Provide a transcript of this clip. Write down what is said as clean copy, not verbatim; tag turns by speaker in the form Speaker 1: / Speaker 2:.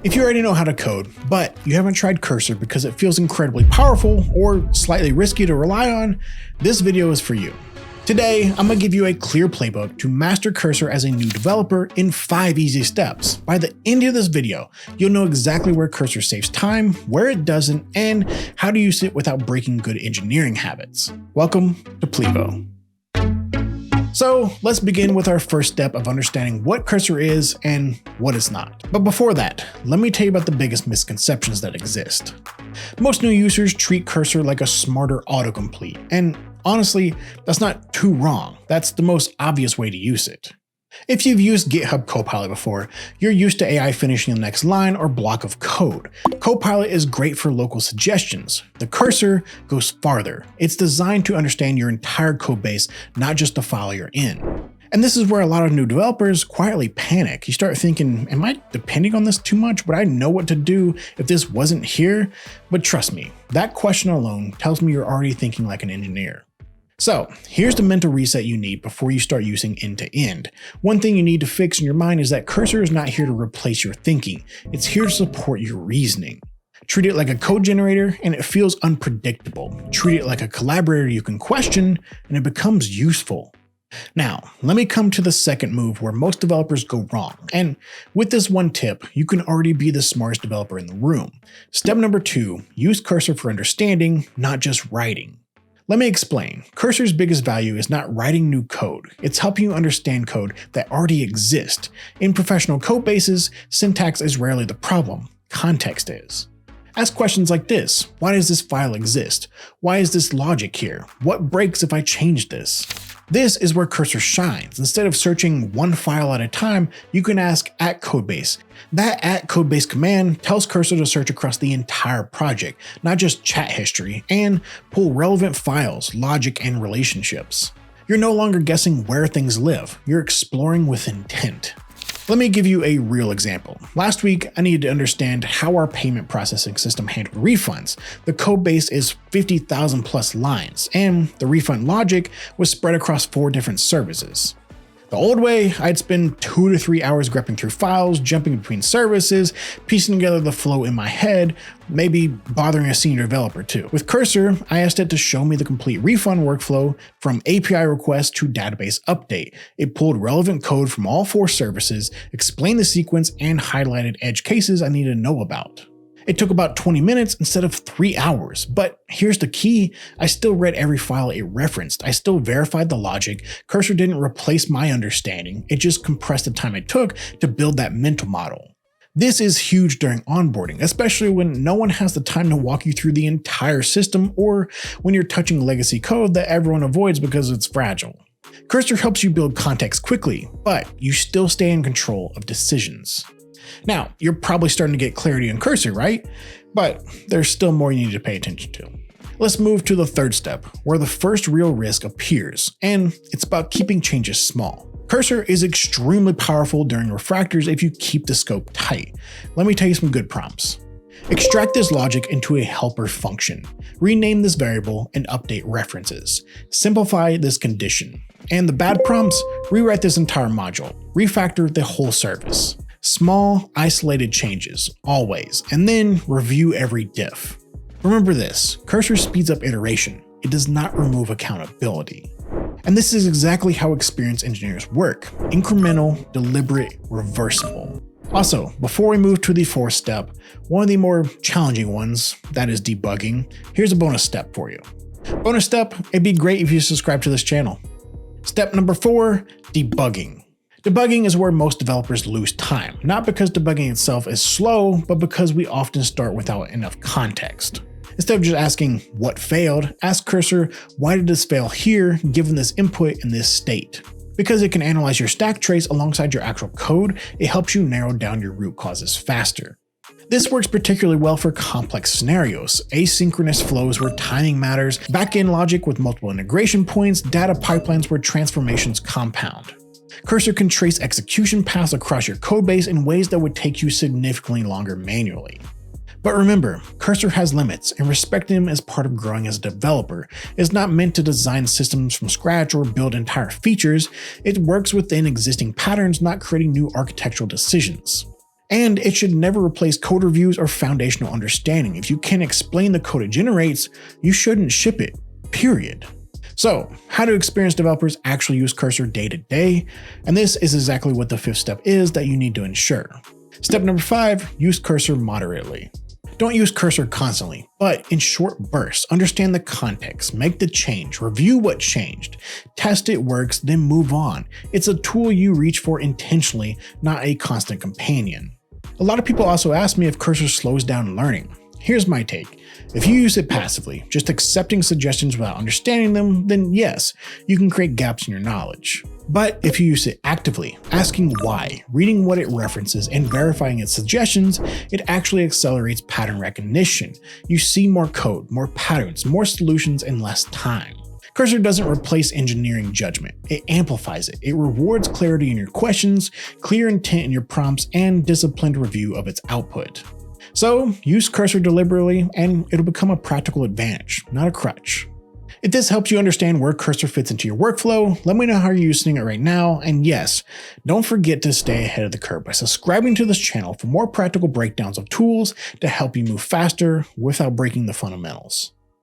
Speaker 1: If you already know how to code, but you haven't tried Cursor because it feels incredibly powerful or slightly risky to rely on, this video is for you. Today, I'm going to give you a clear playbook to master Cursor as a new developer in 5 easy steps. By the end of this video, you'll know exactly where Cursor saves time, where it doesn't, and how to use it without breaking good engineering habits. Welcome to Plivo. So let's begin with our first step of understanding what Cursor is and what it's not. But before that, let me tell you about the biggest misconceptions that exist. Most new users treat Cursor like a smarter autocomplete, and honestly, that's not too wrong. That's the most obvious way to use it. If you've used GitHub Copilot before, you're used to AI finishing the next line or block of code. Copilot is great for local suggestions. The Cursor goes farther. It's designed to understand your entire code base, not just the file you're in. And this is where a lot of new developers quietly panic. You start thinking, am I depending on this too much? Would I know what to do if this wasn't here? But trust me, that question alone tells me you're already thinking like an engineer. So here's the mental reset you need before you start using end-to-end. One thing you need to fix in your mind is that Cursor is not here to replace your thinking. It's here to support your reasoning. Treat it like a code generator and it feels unpredictable. Treat it like a collaborator you can question and it becomes useful. Now, let me come to the second move where most developers go wrong. And with this one tip, you can already be the smartest developer in the room. Step number 2, use Cursor for understanding, not just writing. Let me explain. Cursor's biggest value is not writing new code. It's helping you understand code that already exists. In professional code bases, syntax is rarely the problem. Context is. Ask questions like this. Why does this file exist? Why is this logic here? What breaks if I change this? This is where Cursor shines. Instead of searching one file at a time, you can ask @codebase. That @codebase command tells Cursor to search across the entire project, not just chat history, and pull relevant files, logic, and relationships. You're no longer guessing where things live. You're exploring with intent. Let me give you a real example. Last week, I needed to understand how our payment processing system handled refunds. The code base is 50,000 plus lines, and the refund logic was spread across 4 different services. The old way, I'd spend 2 to 3 hours grepping through files, jumping between services, piecing together the flow in my head, maybe bothering a senior developer too. With Cursor, I asked it to show me the complete refund workflow from API request to database update. It pulled relevant code from all 4 services, explained the sequence, and highlighted edge cases I needed to know about. It took about 20 minutes instead of 3 hours, but here's the key. I still read every file it referenced. I still verified the logic. Cursor didn't replace my understanding. It just compressed the time it took to build that mental model. This is huge during onboarding, especially when no one has the time to walk you through the entire system or when you're touching legacy code that everyone avoids because it's fragile. Cursor helps you build context quickly, but you still stay in control of decisions. Now, you're probably starting to get clarity in Cursor, right? But there's still more you need to pay attention to. Let's move to the third step, where the first real risk appears, and it's about keeping changes small. Cursor is extremely powerful during refactors if you keep the scope tight. Let me tell you some good prompts. Extract this logic into a helper function. Rename this variable and update references. Simplify this condition. And the bad prompts, rewrite this entire module. Refactor the whole service. Small, isolated changes, always, and then review every diff. Remember this, Cursor speeds up iteration. It does not remove accountability. And this is exactly how experienced engineers work. Incremental, deliberate, reversible. Also, before we move to the 4th step, one of the more challenging ones, that is debugging, here's a bonus step for you. Bonus step, it'd be great if you subscribe to this channel. Step number 4, debugging. Debugging is where most developers lose time, not because debugging itself is slow, but because we often start without enough context. Instead of just asking what failed, ask Cursor, why did this fail here, given this input in this state? Because it can analyze your stack trace alongside your actual code, it helps you narrow down your root causes faster. This works particularly well for complex scenarios, asynchronous flows where timing matters, back-end logic with multiple integration points, data pipelines where transformations compound. Cursor can trace execution paths across your codebase in ways that would take you significantly longer manually. But remember, Cursor has limits, and respecting them as part of growing as a developer. It's not meant to design systems from scratch or build entire features. It works within existing patterns, not creating new architectural decisions. And it should never replace code reviews or foundational understanding. If you can't explain the code it generates, you shouldn't ship it, period. So, how do experienced developers actually use Cursor day to day? And this is exactly what the fifth step is that you need to ensure. Step number 5, use Cursor moderately. Don't use Cursor constantly, but in short bursts. Understand the context, make the change, review what changed, test it works, then move on. It's a tool you reach for intentionally, not a constant companion. A lot of people also ask me if Cursor slows down learning. Here's my take. If you use it passively, just accepting suggestions without understanding them, then yes, you can create gaps in your knowledge. But if you use it actively, asking why, reading what it references, and verifying its suggestions, it actually accelerates pattern recognition. You see more code, more patterns, more solutions in less time. Cursor doesn't replace engineering judgment, it amplifies it. It rewards clarity in your questions, clear intent in your prompts, and disciplined review of its output. So use Cursor deliberately and it'll become a practical advantage, not a crutch. If this helps you understand where Cursor fits into your workflow, let me know how you're using it right now. And yes, don't forget to stay ahead of the curve by subscribing to this channel for more practical breakdowns of tools to help you move faster without breaking the fundamentals.